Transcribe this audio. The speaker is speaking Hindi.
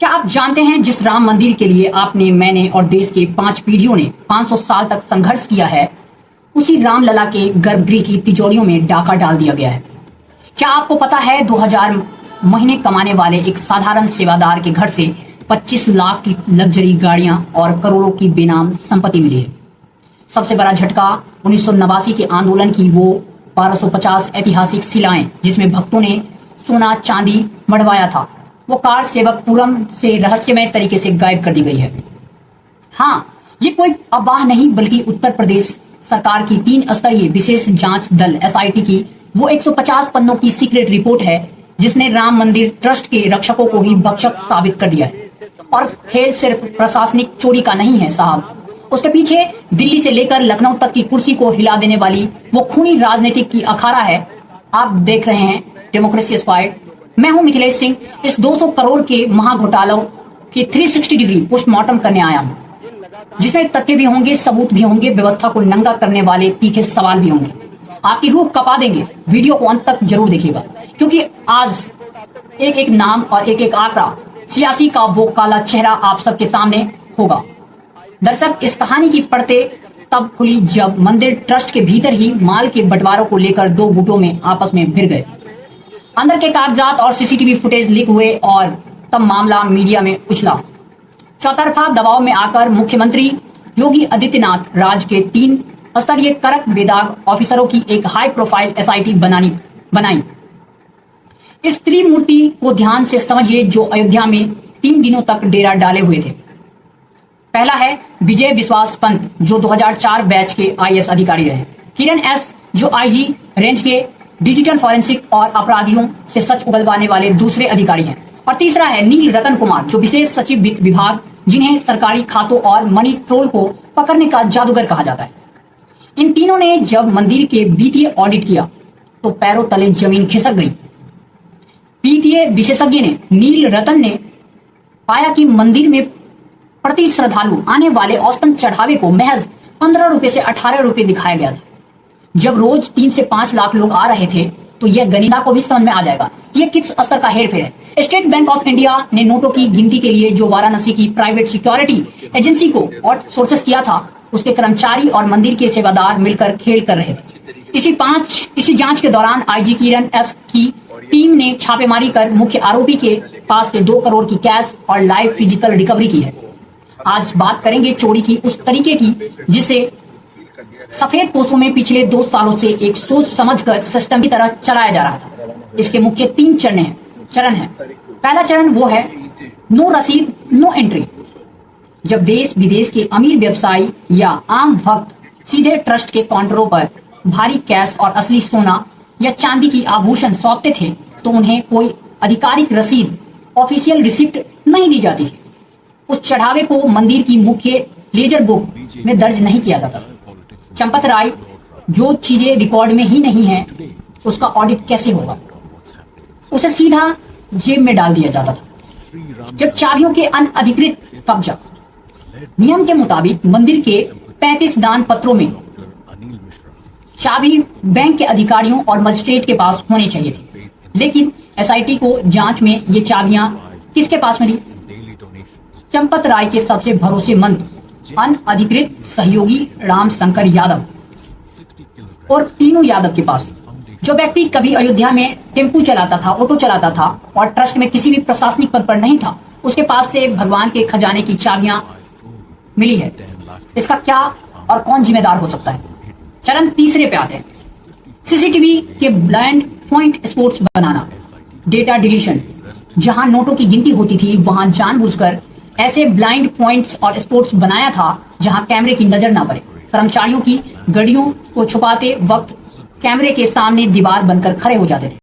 क्या आप जानते हैं जिस राम मंदिर के लिए आपने, मैंने और देश के 5 पीढ़ियों ने 500 साल तक संघर्ष किया है, उसी रामलला के गर्भगृह की तिजोरियों में डाका डाल दिया गया है। क्या आपको पता है 2000 महीने कमाने वाले एक साधारण सेवादार के घर से 25 लाख की लग्जरी गाड़ियां और करोड़ों की बेनाम संपत्ति मिली है। सबसे बड़ा झटका 1989 के आंदोलन की वो 1250 ऐतिहासिक शिलाएं जिसमें भक्तों ने सोना चांदी मढ़वाया था, वो कार सेवकपुरम से रहस्यमय तरीके से गायब कर दी गई है। हाँ, ये कोई अफवाह नहीं बल्कि उत्तर प्रदेश सरकार की 3 स्तरीय विशेष जांच दल SIT की वो 150 पन्नों की सीक्रेट रिपोर्ट है जिसने राम मंदिर ट्रस्ट के रक्षकों को ही भक्षक साबित कर दिया है। और खेल सिर्फ प्रशासनिक चोरी का नहीं है साहब, उसके पीछे दिल्ली से लेकर लखनऊ तक की कुर्सी को हिला देने वाली वो खूनी राजनीतिक की अखाड़ा है। आप देख रहे हैं डेमोक्रेसी स्क्वाड। मैं हूं मिथिलेश सिंह। इस 200 करोड़ के महाघोटालों के 360 डिग्री पोस्टमार्टम करने आया हूं, जिसमें तथ्य भी होंगे, सबूत भी होंगे, व्यवस्था को नंगा करने वाले तीखे सवाल भी होंगे। आपकी रूह कपा देंगे। वीडियो को अंत तक जरूर देखिएगा, क्योंकि आज एक एक नाम और एक एक आंकड़ा, सियासी का वो काला चेहरा आप सबके सामने होगा। दर्शक, इस कहानी की पड़ते तब खुली जब मंदिर ट्रस्ट के भीतर ही माल के बंटवारों को लेकर 2 गुटों में आपस में भिड़ गए। अंदर के कागजात और CCTV फुटेज लीक हुए और तब मामला मीडिया में उछला। चौतरफा दबाव में आकर मुख्यमंत्री योगी आदित्यनाथ राज्य के 3 स्तरीय करक बेदाग ऑफिसरों की एक हाई प्रोफाइल SIT बनाई। इस त्रिमूर्ति को ध्यान से समझिए जो अयोध्या में 3 दिनों तक डेरा डाले हुए थे। पहला है विजय विश्वास पंत, जो 2004 बैच के IAS अधिकारी रहे। किरण S, जो IG रेंज के डिजिटल फॉरेंसिक और अपराधियों से सच उगलवाने वाले दूसरे अधिकारी हैं। और तीसरा है नील रतन कुमार, जो विशेष सचिव वित्त विभाग, जिन्हें सरकारी खातों और मनी ट्रोल को पकड़ने का जादूगर कहा जाता है। इन तीनों ने जब मंदिर के वित्तीय ऑडिट किया तो पैरों तले जमीन खिसक गई। वित्तीय विशेषज्ञ ने, नील रतन ने पाया कि मंदिर में प्रति श्रद्धालु आने वाले औसतन चढ़ावे को महज 15 रुपए से 18 रुपए दिखाया गया था। जब रोज 3 से 5 लाख लोग आ रहे थे तो यह गणिता को भी समझ में आ जाएगा ये किस स्तर का हेरफेर है। स्टेट बैंक ऑफ इंडिया ने नोटों की गिनती के लिए जो वाराणसी की प्राइवेट सिक्योरिटी एजेंसी को आउटसोर्स किया था, उसके कर्मचारी और मंदिर के सेवादार मिलकर खेल कर रहे थे। इसी जांच के दौरान IG किरण S की टीम ने छापेमारी कर मुख्य आरोपी के पास से 2 करोड़ की कैश और लाइव फिजिकल रिकवरी की है। आज बात करेंगे चोरी की उस तरीके की जिसे सफेद पोस्टों में पिछले 2 सालों से एक सोच समझकर सिस्टम की तरह चलाया जा रहा था। इसके मुख्य 3 चरण हैं। पहला चरण वो है नो रसीद नो एंट्री। जब देश विदेश के अमीर व्यवसायी या आम भक्त सीधे ट्रस्ट के काउंटरों पर भारी कैश और असली सोना या चांदी की आभूषण सौंपते थे तो उन्हें कोई आधिकारिक रसीद, ऑफिशियल रिसिप्ट नहीं दी जाती थी। उस चढ़ावे को मंदिर की मुख्य लेजर बुक में दर्ज नहीं किया जाता। चंपत राय, जो चीजें रिकॉर्ड में ही नहीं है उसका ऑडिट कैसे होगा? उसे सीधा जेब में डाल दिया जाता था। जब चाबियों के अनअधिकृत कब्जा, नियम के मुताबिक मंदिर के 35 दान पत्रों में चाबी बैंक के अधिकारियों और मजिस्ट्रेट के पास होनी चाहिए थी, लेकिन SIT को जांच में ये चाबियां किसके पास मिली? चंपत राय के सबसे भरोसेमंद अनअधिकृत सहयोगी राम शंकर यादव और तीनों यादव के पास। जो व्यक्ति कभी अयोध्या में टेम्पू चलाता था, ऑटो चलाता था और ट्रस्ट में किसी भी प्रशासनिक पद पर नहीं था, उसके पास से भगवान के खजाने की चाबियां मिली है। इसका क्या और कौन जिम्मेदार हो सकता है? चरण तीसरे पे आते हैं। CCTV के ब्लाइंड पॉइंट स्पॉट्स बनाना, डेटा डिलीशन। जहां नोटों की गिनती होती थी वहां जानबूझकर ऐसे ब्लाइंड पॉइंट्स और स्पॉट्स बनाया था जहां कैमरे की नजर ना पड़े। कर्मचारियों की गाड़ियों को छुपाते वक्त कैमरे के सामने दीवार बनकर खड़े हो जाते थे।